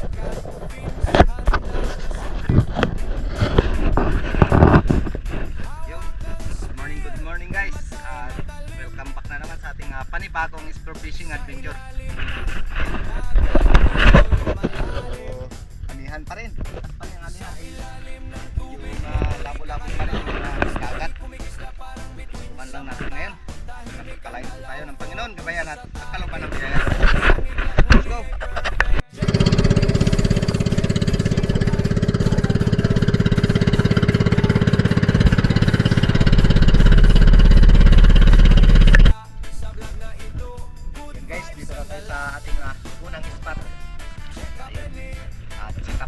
Yo, good morning guys. Welcome back na naman sa ating panibagong explore fishing adventure. Anihan pa rin. At yung anihan ay yung labo-labo pa rin yung kagat. Tukan lang natin ngayon. Nagkalain po tayo ng Panginoon. Gabayan at akaloban ng biyaya. Let's go!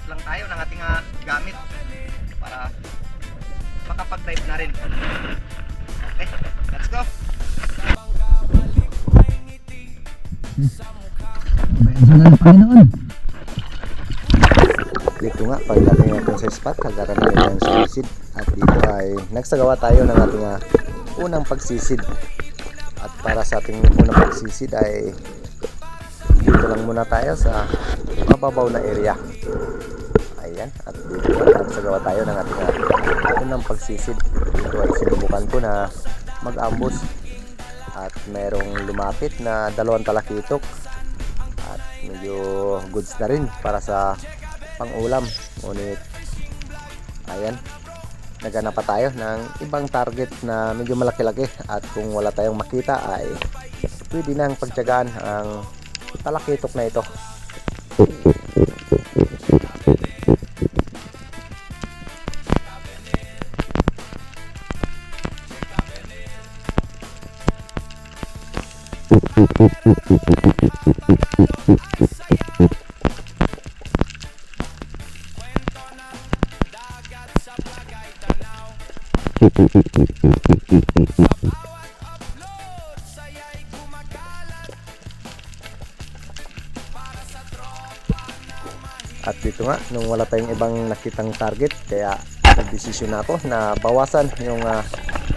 Lang tayo ng ating gamit para makapag-dive na rin. Okay, let's go! Dito nga, pagdating natin sa spot, kagaran natin ng sisid. At dito ay nagsagawa tayo ng ating unang pagsisid. At para sa ating unang pagsisid ay dito lang muna tayo sa mababaw na area. Ayan, at dito nagsagawa tayo ng ating unang pagsisid. Dito ay sinubukan ko na mag-ambush at merong lumapit na 2 talakitok at medyo goods na rin para sa pang-ulam. Ngunit ayan, naghanap pa tayo ng ibang target na medyo malaki-laki at kung wala tayong makita ay pwede nang pagtiyagaan ang talakitok na ito. At dito nga, nung wala tayong ibang nakitang target, kaya nagdesisyon na ako na bawasan yung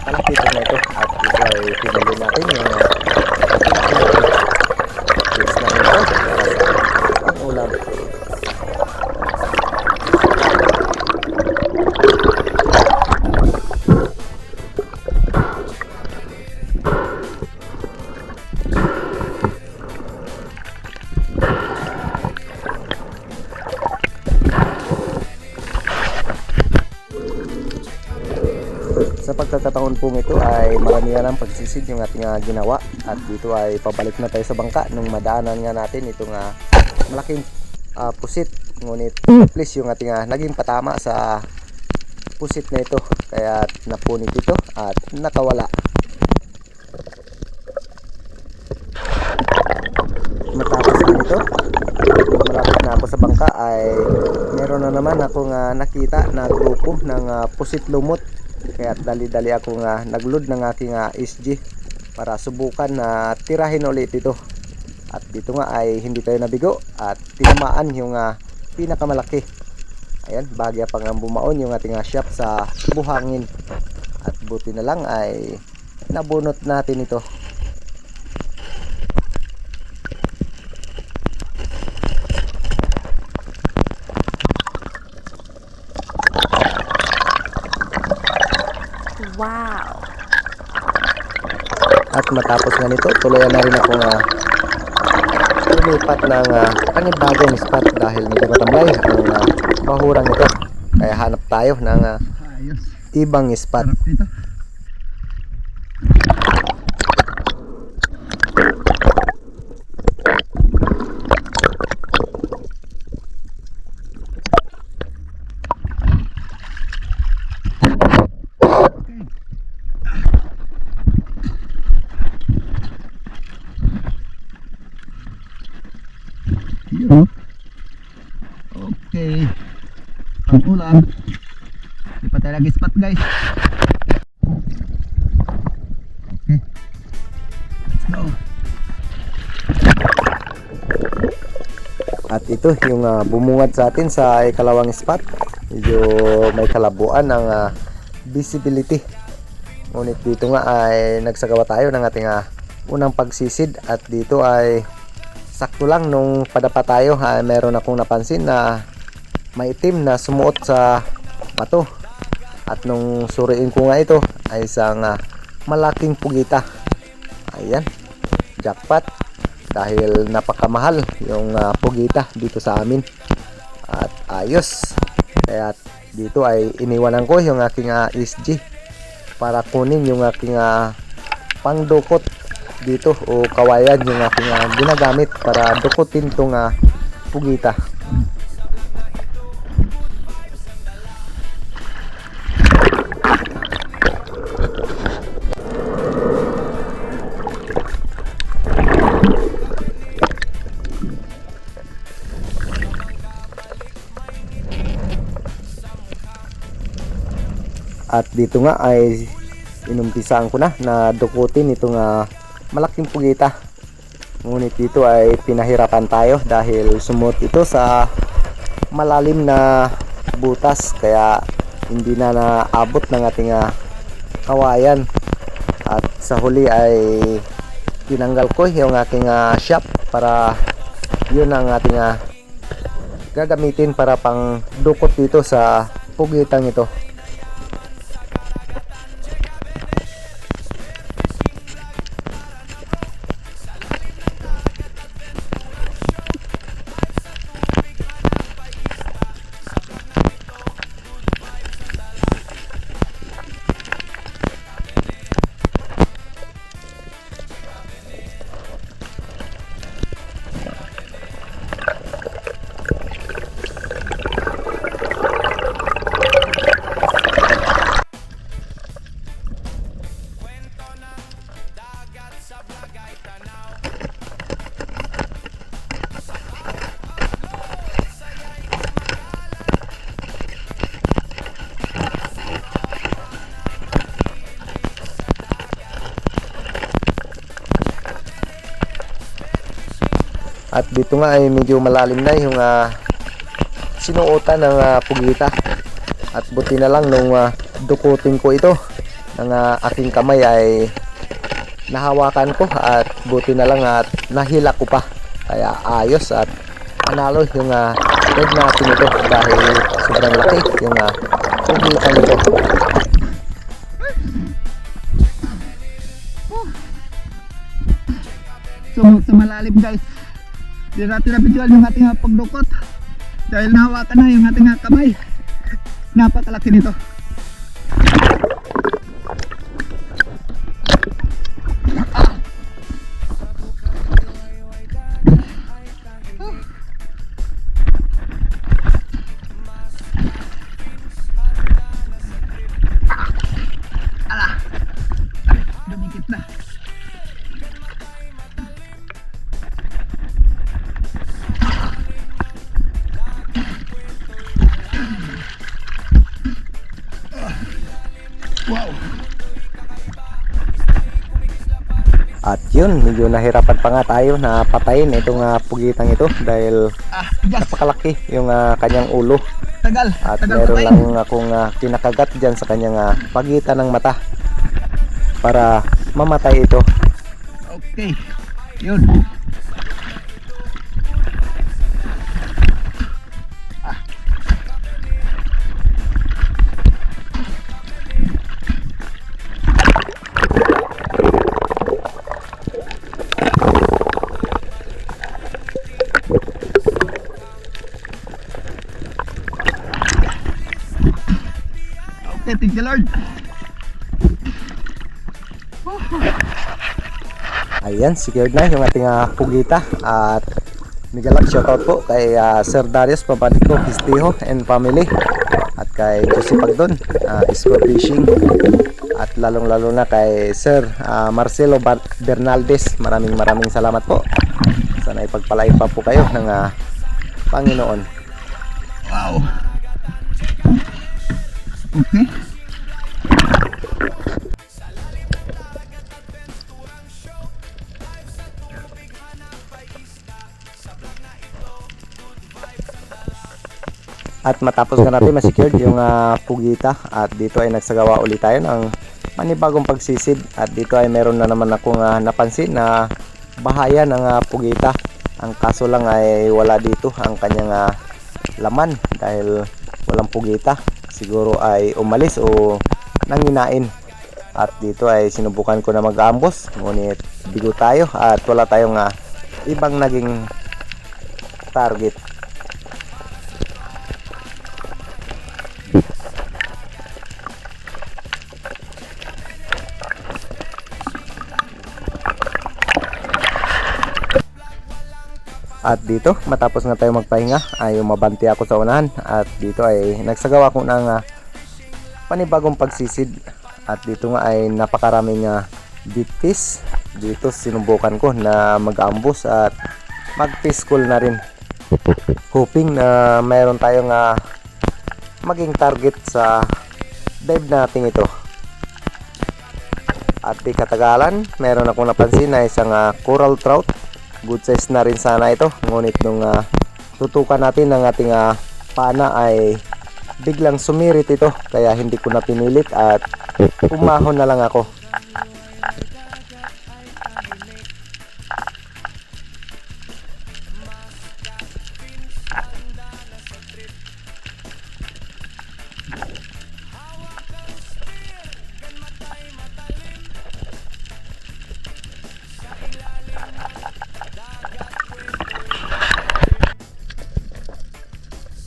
talakitok na ito. At dito ay pinili natin yung fish na ito para sa pang-ulam. Sa pagkakataon pong ito ay maramihan ang pagsisid yung ating ginawa at dito ay pabalik na tayo sa bangka nung madaanan nga natin itong malaking pusit. Ngunit please yung ating naging patama sa pusit na ito kaya napunit ito at nakawala. Matapos nito, malapit na ako sa bangka ay meron na naman akong nakita na grupo ng pusit lumot. Kaya dali-dali akong nagload ng aking SG para subukan na tirahin ulit ito. At dito nga ay hindi tayo nabigo at tinamaan yung pinakamalaki. Ayan, bagya pang bumaon yung ating shop sa buhangin. At buti na lang ay nabunot natin ito. Wow! At matapos nga nito, tuloy na rin ako lumipat ng panibagong spot dahil medyo matamlay ang bahurang ito. Kaya hanap tayo ng ibang spot. Okay, ang ulam di pa tayo lagi spot guys. Okay, let's go. At ito yung bumungad sa atin sa ikalawang spot. Medyo may kalabuan ng visibility. Ngunit dito nga ay nagsagawa tayo ng ating unang pagsisid at dito ay sakto lang nung padapa tayo, meron akong napansin na maitim na sumuot sa bato. At nung suriin ko nga ito ay isang malaking pugita. Ayan, jackpot, dahil napakamahal yung pugita dito sa amin. At ayos, kaya dito ay iniwanan ko yung aking SG para kunin yung aking pangdukot dito, o kawayan yung aking ginagamit para dukutin tong pugita. At dito nga ay inumpisaan ko na dukutin itong malaking pugita. Ngunit dito ay pinahirapan tayo dahil sumuot ito sa malalim na butas, kaya hindi na naabot ng ating kawayan. At sa huli ay tinanggal ko yung aking shop para yun ang ating gagamitin para pang dukot dito sa pugitang ito. At dito nga ay medyo malalim na yung sinuotan ng pugita. At buti na lang nung dukutin ko ito ng aking kamay ay nahawakan ko, at buti na lang at nahila ko pa. Kaya ayos at panalo yung red natin ito dahil sobrang laki yung pugita nito. So sa malalim guys, di natin na-visual yung ating pagdukot dahil nahawakan na yung ating kamay. Napakalaki nito. Dumikit na. Wow. At yun, medyo nahirapan pa nga tayo na patayin itong pugitang ito dahil napakalaki yung kanyang ulo. Tagal. At tagal meron patayin. lang akong kinakagat dyan sa kanyang pagitan ng mata para mamatay ito. Okay. Yun. Okay, thank you Lord. Ayan, secured na yung ating pugita. At migalang shoutout po kay Sir Darius Pabadiko Fistiho and family, at kay Josie Pagdon, Sport Fishing, at lalong lalo na kay Sir Marcelo Bernaldez. Maraming salamat po. Sana ipagpalain pa po kayo ng Panginoon. Wow. Okay. At matapos na natin ma-secured yung pugita, at dito ay nagsagawa ulit tayo ng panibagong pagsisid. At dito ay meron na naman akong napansin na bahaya ng pugita. Ang kaso lang ay wala dito ang kanyang laman dahil walang pugita. Siguro ay umalis o nanginain. At dito ay sinubukan ko na mag-ambos, ngunit bigo tayo at wala tayong ibang naging target. At dito, matapos nga tayo magpahinga, ay umabante ako sa unahan. At dito ay nagsagawa ko ng panibagong pagsisid. At dito nga ay napakaraming big fish. Dito sinubukan ko na mag-ambos at mag-fish call na rin. Hoping na mayroon tayong maging target sa dive natin ito. At di katagalan, meron akong napansin na isang coral trout. Good size na rin sana ito, ngunit nung tutukan natin ng ating pana ay biglang sumirit ito, kaya hindi ko na pinilit at umahon na lang ako.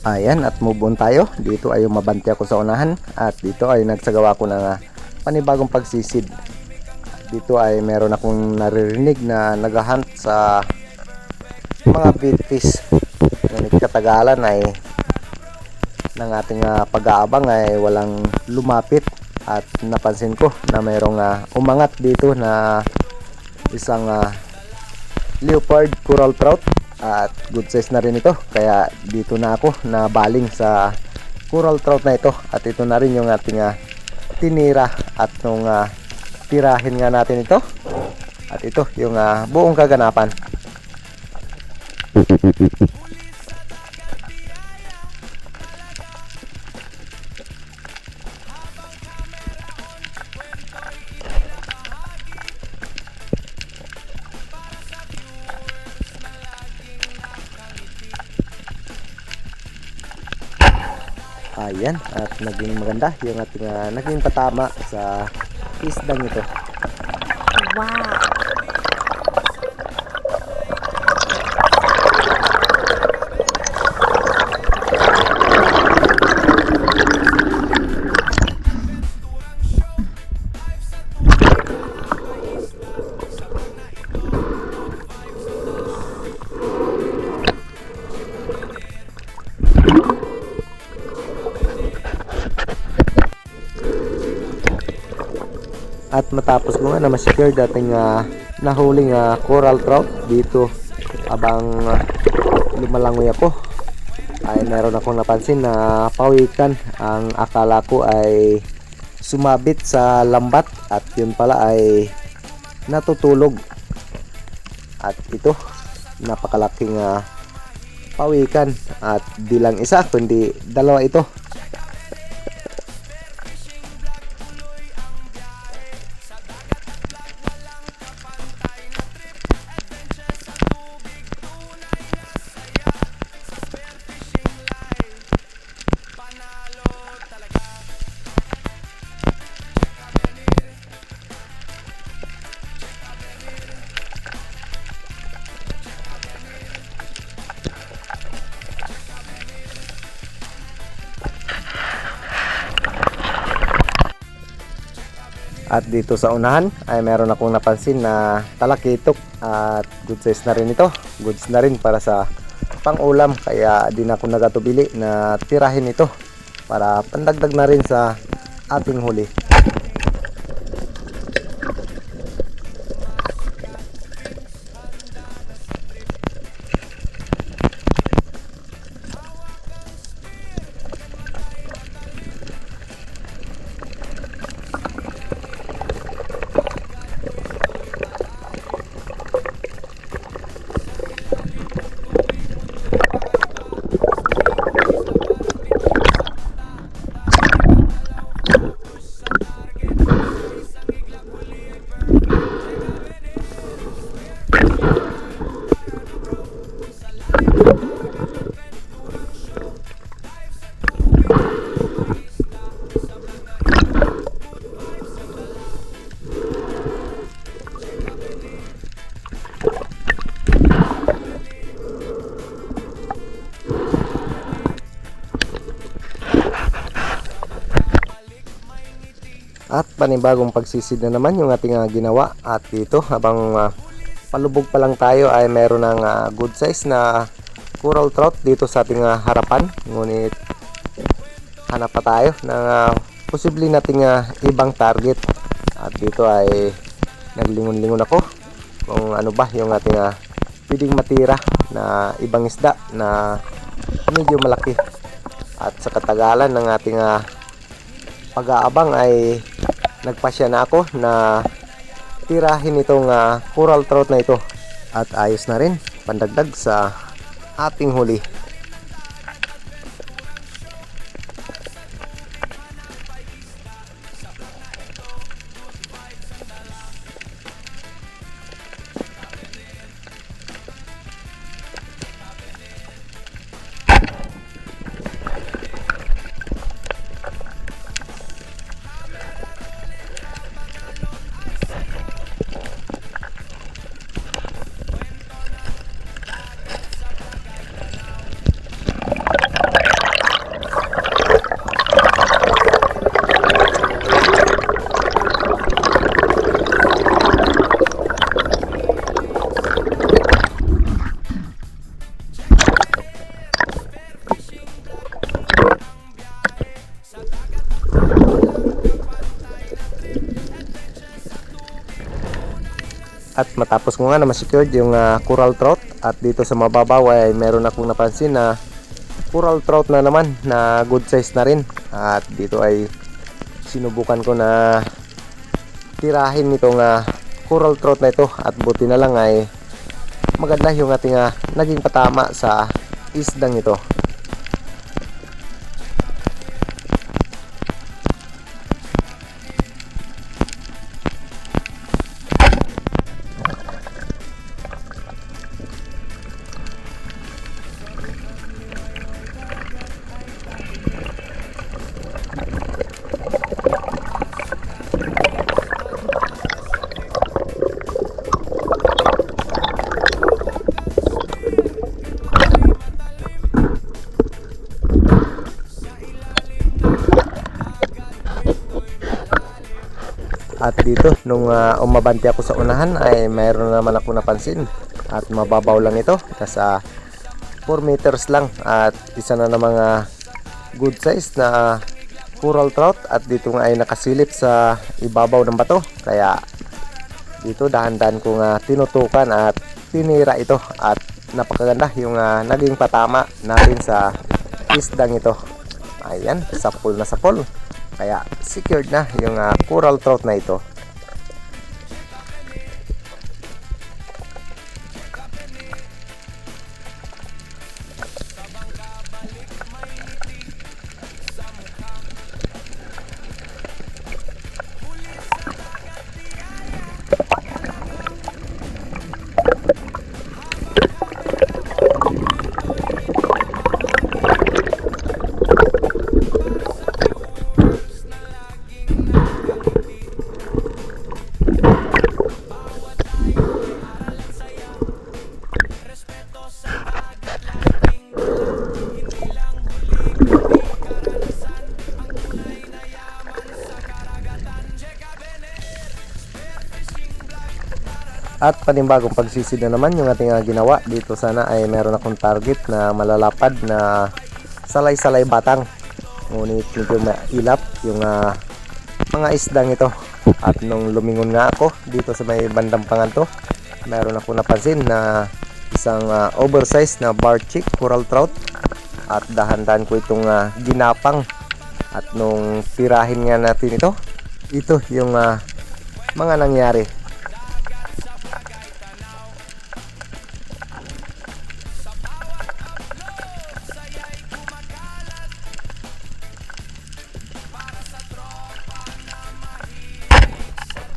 Ayan, at move on tayo. Dito ay umabante ako sa unahan at dito ay nagsagawa ko ng panibagong pagsisid. Dito ay meron akong naririnig na naghahunt sa mga big fish. Ngunit katagalan ay ng ating pag-aabang ay walang lumapit at napansin ko na mayroong umangat dito na isang leopard coral trout. At good size na rin ito, kaya dito na ako nabaling sa coral trout na ito. At ito na rin yung ating tinira. At nung tirahin nga natin ito, at ito yung buong kaganapan. Ayan, at naging maganda yung ating naging patama sa isdang ito. Wow! At matapos ko nga na ma-secure dating nahuling coral trout dito abang lumalangoy ako, ay meron akong napansin na pawikan. Ang akala ko ay sumabit sa lambat at yun pala ay natutulog. At ito, napakalaking pawikan at di lang isa kundi dalawa ito. At dito sa unahan ay meron akong napansin na talakitok at good size na rin ito. Goods na rin para sa pang-ulam, kaya din ako nagatubili na tirahin ito para pandagdag na rin sa ating huli. At panibagong pagsisid na naman yung ating ginawa. At dito habang palubog pa lang tayo ay meron ng good size na coral trout dito sa ating harapan. Ngunit hanap pa tayo ng posible nating ibang target. At dito ay naglingon-lingon ako kung ano ba yung ating pwedeng matira na ibang isda na medyo malaki. At sa katagalan ng ating pag-aabang ay nagpasya na ako na tirahin itong coral trout na ito. At ayos na rin pandagdag sa ating huli. At matapos ko nga na ma-secured yung coral trout, at dito sa mababaw ay meron akong napansin na coral trout na naman na good size na rin. At dito ay sinubukan ko na tirahin itong coral trout na ito, at buti na lang ay maganda yung ating naging patama sa isdang ito. At dito nung umabante ako sa unahan ay mayroon naman ako napansin, at mababaw lang ito, nasa 4 meters lang, at isa na namang good size na coral trout. At dito nga ay nakasilip sa ibabaw ng bato, kaya dito dahan-dahan kong tinutukan at tinira ito, at napakaganda yung naging patama natin sa isdang ito. Ayan, sapol na sapol. Kaya secured na yung coral trout na ito. At panibagong pagsisid na naman yung ating ginawa. Dito sana ay meron akong target na malalapad na salay-salay batang. Ngunit medyo mailap yung mga isdang ito. At nung lumingon nga ako dito sa may bandang panganto, meron ako napansin na isang oversized na bar chick coral trout. At dahan-dahan ko itong ginapang. At nung tirahin nga natin ito yung mga nangyari.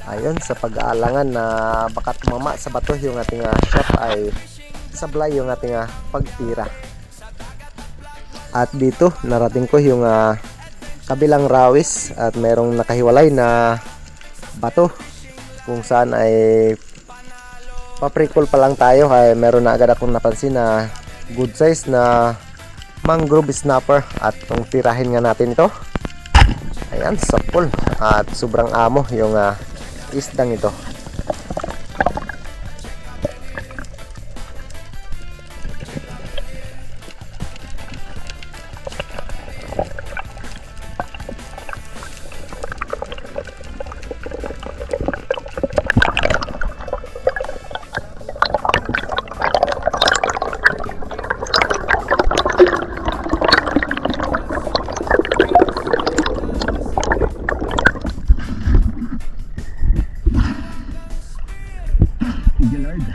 Ayun, sa pag-aalangan na baka tumama sa bato yung ating shot, ay sablay yung ating pagtira. At dito narating ko yung kabilang rawis, at merong nakahiwalay na bato kung saan ay paprikol pa lang tayo ay meron na agad akong napansin na good size na mangrove snapper. At nung tirahin nga natin ito, ayan, sapol. at sobrang amo yung isdang ito. Thank you, Lord.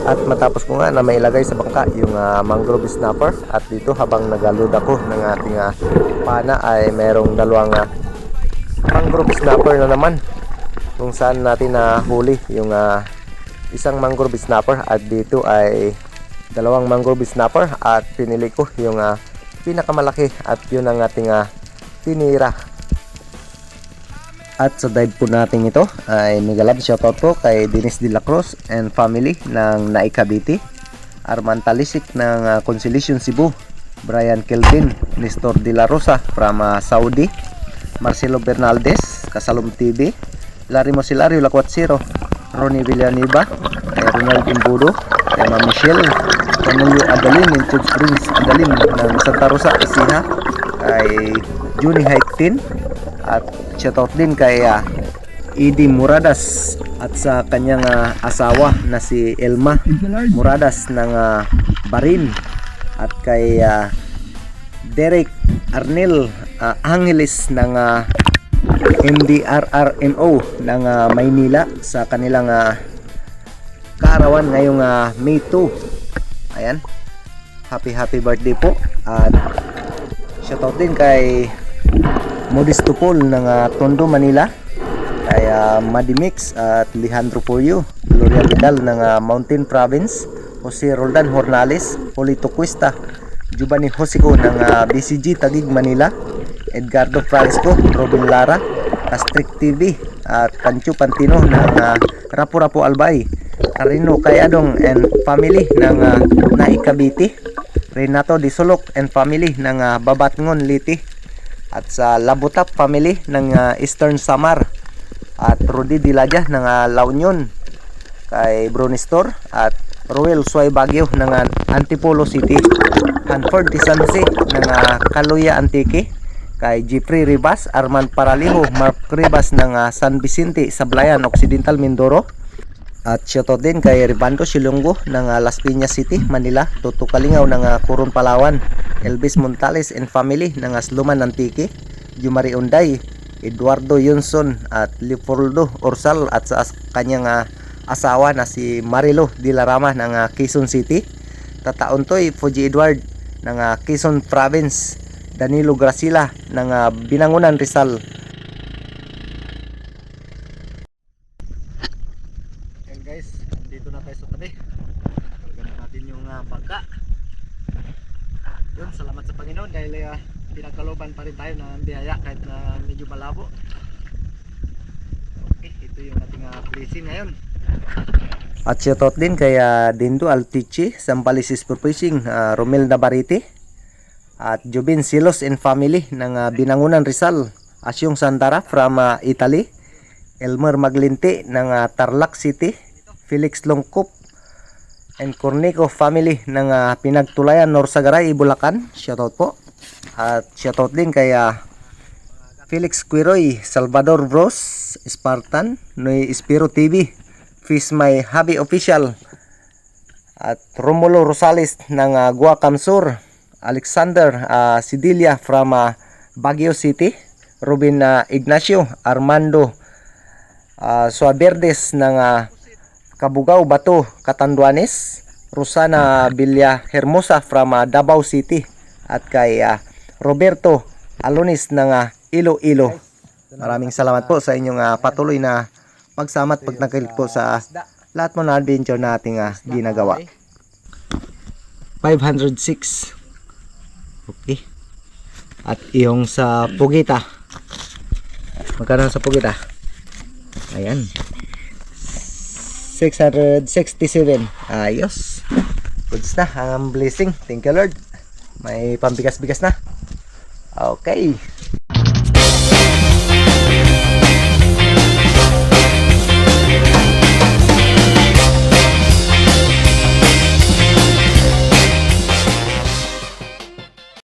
At matapos ko nga na mailagay sa bangka yung mangrove snapper, at dito habang nagaload ako ng ating pana ay merong dalawang mangrove snapper na naman, kung saan natin huli yung isang mangrove snapper, at dito ay dalawang mangrove snapper, at pinili ko yung pinakamalaki at yun ang ating tinira. At sa dive po natin ito ay mega love shoutout po kay Dennis De La Cruz and family ng Naik Cavite, Arman Talisik ng Consolation Cebu, Brian Kelvin, Nestor De La Rosa from Saudi, Marcelo Bernaldez, Kasalom TV, Larry Mosilario Lakwat Zero, Ronnie Villanueva, kay Ronald Imbudo, kay Ma'am Michelle, Camulio Adalin ng Tube Springs Adalin ng Santa Rosa, Isiha, kay Juni Haiktin, at shoutout din kay Edie Muradas at sa kanyang asawa na si Elma Thank you, Lord. Muradas ng Barin, at kay Derek Arnel Angeles ng MDRRMO ng Maynila sa kanilang kaarawan ngayong May 2. Ayan, happy birthday po. At shoutout din kay Modesto Paul ng Tondo, Manila, kay Madimix at Alejandro Pollo, Gloria Vidal ng Mountain Province, Jose Roldan Hornales, Polito Cuesta, Giovanni Josico ng BCG Taguig, Manila, Edgardo Francisco, Robin Lara, Astrik TV, at Pancho Pantino ng Rapu-Rapu Albay, Carino Kayadong and family ng Naik Cavite, Renato Di Solok and family ng Babatngon, Liti, at sa Labutap family ng Eastern Samar, at Rudy Dilaja ng La Union, kay Brunistor at Roel Suay Baguio ng Antipolo City, Hanford Di San Jose ng Caluya Antique, kay Jeffrey Ribas, Armand Paraliho, Mark Ribas ng San Vicente, Sablayan Occidental, Mindoro, at shoutout din kay Ribando Silongo ng Las Piñas City, Manila, Toto Kalingaw ng Coron, Palawan, Elvis Montales and family ng Asluman Antique, Jumari Unday, Eduardo Yunson at Leopoldo Orsal, at sa kanyang asawa na si Marilo Dilarama ng Quezon City, Tataontoy Fuji Edward ng Quezon Province, Danilo Gracila ng Binangunan, Rizal. Ayan guys, dito na tayo sa tabi. Kargan natin yung bangka. Yun, salamat sa Panginoon dahil pinagkalooban pa rin tayo ng biyaya kahit na medyo malabo. Okay, ito yung ating blessing ngayon. At shoutout din kay Dindo Altichi, Sampales for Fishing, Romel Navarrete, at Jubin Silos and Family ng Binangunan Rizal, Asyong Sandara from Italy, Elmer Maglinte ng Tarlac City, Felix Longkop and Cornico Family ng Pinagtulayan, Norsagaray, Bulacan. Shoutout po. At shoutout din kay Felix Quiroy, Salvador Bros, Spartan, Noy Espiro TV, Fish My Hobby Official, at Romulo Rosales ng Guacam Sur, Alexander Sidilia from Baguio City, Ruben Ignacio, Armando Suaverdes ng Cabugao, Bato, Catanduanes, Rosana Villa Hermosa from Davao City, at kay Roberto Alonis ng Iloilo. Maraming salamat po sa inyong patuloy na pagsama at pagnakilig po sa lahat mo na adventure na ating ginagawa. 506. Okay. At yung sa Pugita. Magkano sa Pugita? Ayan. 667. Ayos. Goods na. Ang blessing. Thank you Lord. May pambigas-bigas na. Okay.